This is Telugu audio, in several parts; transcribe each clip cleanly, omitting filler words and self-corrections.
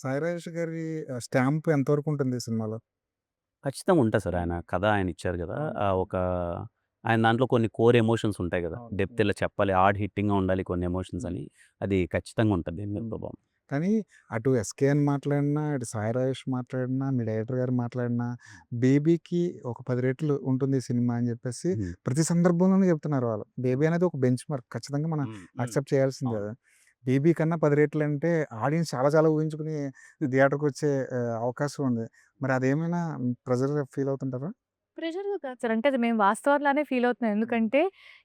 సాయి రాజేష్ గారి స్టాంప్ ఎంతవరకు ఉంటుంది ఈ సినిమాలో? ఖచ్చితంగా ఉంటాయి సార్. ఆయన కథ ఆయన ఇచ్చారు గదా! అవును. అవును. ఒక ఆయన దాంట్లో కొన్ని కోర్ ఎమోషన్స్ ఉంటాయి గదా! అవును. డెప్త్ హ్మ్. ఇలా చెప్పాలి, హార్డ్ హిట్టింగ్‌గా ఉండాలి కొన్ని ఎమోషన్స్ హ్మ్. అని. అది ఖచ్చితంగా ఉంటది దీని మీద హ్మ్. ప్రభావం. కానీ అటు 'ఎస్‌కేఎన్' మాట్లాడినా, ఇటు 'సాయి రాజేష్' మాట్లాడినా, మీ డైరెక్టర్ గారు మాట్లాడినా, 'బేబీకి' ఒక 10 రెట్లు ఉంటుంది ఈ సినిమా అని చెప్పేసి హ్మ్. ప్రతి సందర్భంలోనూ చెప్తున్నారు వాళ్ళు. 'బేబీ' అనేది ఒక బెంచ్ మార్క్. ఖచ్చితంగా మనం హ్మ్. హ్మ్. యాక్సెప్ట్ చేయాల్సిందే అవును. అది. 'బేబీ' కన్నా 10 రెట్లంటే ఆడియన్స్ చాలా చాలా ఊహించుకుని థియేటర్‌కొచ్చే అవకాశం ఉంది. మరి అదేమైనా ప్రెషర్ ఫీల్ అవుతుంటారా? ప్రెషర్‌గా కాదు సార్. అంటే అది మేము వాస్తవాల్లానే ఫీల్ అవుతున్నాం. హ్మ్. ఎందుకంటే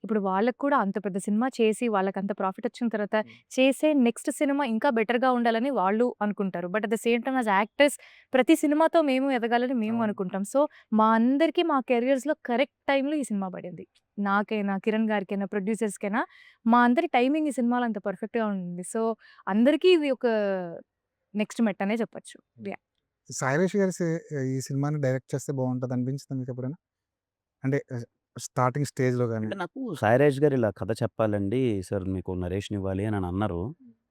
ఇప్పుడు వాళ్ళకి కూడా అంత పెద్ద సినిమా చేసి వాళ్ళకంత ప్రాఫిట్ వచ్చిన తర్వాత హ్మ్. చేసే నెక్స్ట్ సినిమా ఇంకా బెటర్‌గా ఉండాలని వాళ్ళు అనుకుంటారు. But at the same time as actors ప్రతి సినిమాతో మేము ఎదగాలని మేము అవును. అనుకుంటాం. సో, మా అందరికీ మా కెరియర్స్‌లో కరెక్ట్ టైమ్‌లో ఈ సినిమా పడింది. నాకైనా, కిరణ్ గారికైనా, ప్రొడ్యూసర్స్‌కైనా మా అందరి టైమింగ్ ఈ సినిమాలో అంత పర్ఫెక్ట్‌గా ఉంది. సో, అందరికీ ఇది ఒక నెక్స్ట్ మెట్టనే చెప్పొచ్చు. హ్మ్. యాహ్! 'సాయి రాజేష్' గారు ఈ సినిమాని డైరెక్ట్ చేస్తే బావుంటది అనిపించిందా మీకెప్పుడైనా? అంటే స్టార్టింగ్ స్టేజ్‌లో గాని. అంటే నాకు 'సాయి రాజేష్' గారు ఇలా కథ చెప్పాలండి సార్ మీకు నరేష్‌నివ్వాలి అని అన్నారు.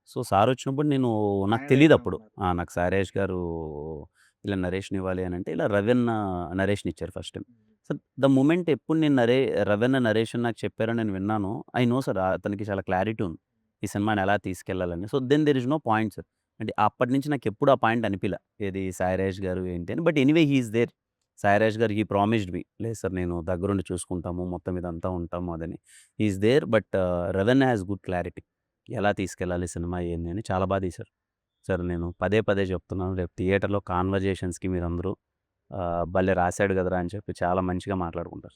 సో, సారొచ్చినప్పుడు నాకు ఆయన డైరెక్టర్ తెలీదప్పుడు. ఉన్నారు. నాకు 'సాయి రాజేష్' గారు ఇలా నరేష్‌నివ్వాలి అనంటే ఇలా రవీన్న నరేష్‌నిచ్చారు first time. So, the moment ఎప్పుడు నేను రవీన్న నరేషన్ నాకు చెప్పారో నేను విన్నానో, ఐ నో సార్ అతనికి చాలా క్లారిటీ ఉంది. ఈ సినిమాని ఎలా తీసుకెళ్ళాలని. So, then there is no point sir. అంటే అప్పటినుంచి నాకెప్పుడు ఆ పాయింట్ అనిపియల. ఏది 'సాయి రాజేష్' గారు ఏంటి అని. But anyway he is there. 'Sai Rajesh' garu he promised me. లేదు సార్ నేను దగ్గరుండి చూసుకుంటాము. మొత్తం ఇదంతా ఉంటాము అదని. He is there. బట్ రవీన్న హాస్ గుడ్ క్లారిటీ. ఎలా తీసుకెళ్ళాలి సినిమా ఏంది అని చాలా తీశారు. సార్ నేను పదే పదే చెప్తున్నాను. రేపు థియేటర్‌లో కాన్వర్జేషన్స్‌కి మీరందరూ భలే రాసాడు కదరా! అని చెప్పి చాలా మంచిగా మాట్లాడుకుంటారు.